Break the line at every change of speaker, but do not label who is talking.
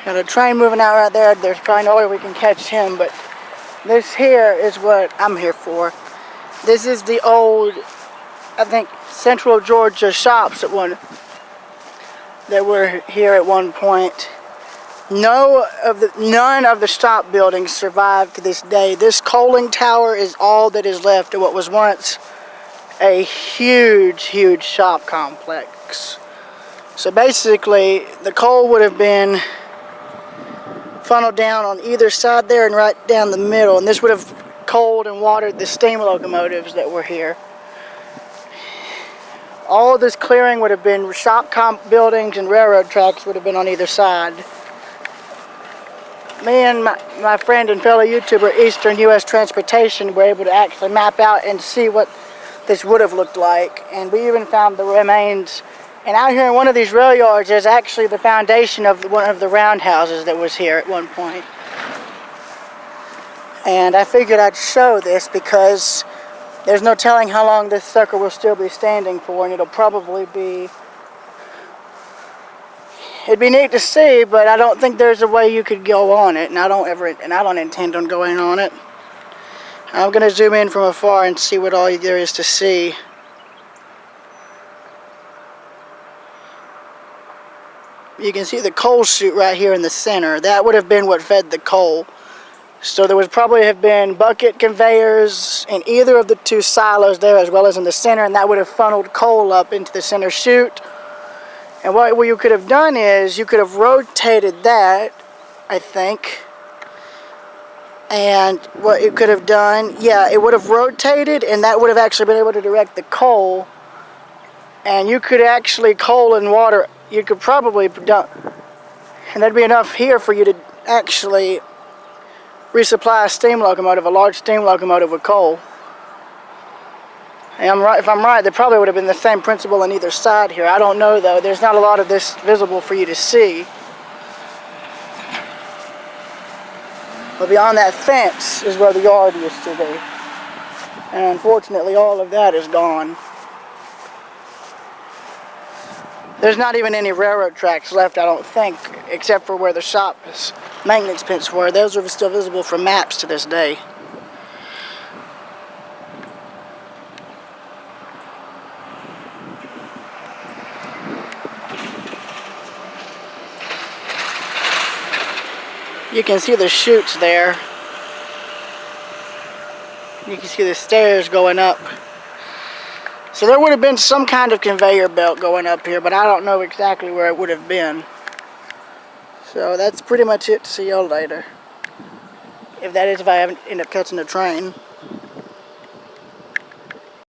Got a train moving out right there. There's probably no way we can catch him, but this here is what I'm here for. This is the old, I think, Central Georgia shops that were here at one point. None of the shop buildings survived to this day. This coaling tower is all that is left of what was once a huge, huge shop complex. So basically, the coal would have been funneled down on either side there and right down the middle, and this would have coaled and watered the steam locomotives that were here. All of this clearing would have been shop buildings, and railroad tracks would have been on either side. Me and my friend and fellow YouTuber Eastern U.S. Transportation were able to actually map out and see what this would have looked like, and we even found the remains. And out here in one of these rail yards, there's actually the foundation of one of the roundhouses that was here at one point. And I figured I'd show this because there's no telling how long this sucker will still be standing for, and it'll probably be... It'd be neat to see, but I don't think there's a way you could go on it, and I don't intend on going on it. I'm going to zoom in from afar and see what all there is to see. You can see the coal chute right here in the center. That would have been what fed the coal. So there would probably have been bucket conveyors in either of the two silos there, as well as in the center, and that would have funneled coal up into the center chute. And what you could have done is you could have rotated that, I think. And what you could have done, yeah, it would have rotated, and that would have actually been able to direct the coal. And you could actually coal and water. You could probably dump, and there'd be enough here for you to actually resupply a steam locomotive, a large steam locomotive with coal. And if I'm right, there probably would have been the same principle on either side here. I don't know though. There's not a lot of this visible for you to see. But beyond that fence is where the yard used to be. And unfortunately, all of that is gone. There's not even any railroad tracks left, I don't think, except for where the shop's maintenance pits were. Those are still visible from maps to this day. You can see the chutes there. You can see the stairs going up. So there would have been some kind of conveyor belt going up here, but I don't know exactly where it would have been. So that's pretty much it. See y'all later. If I end up catching the train.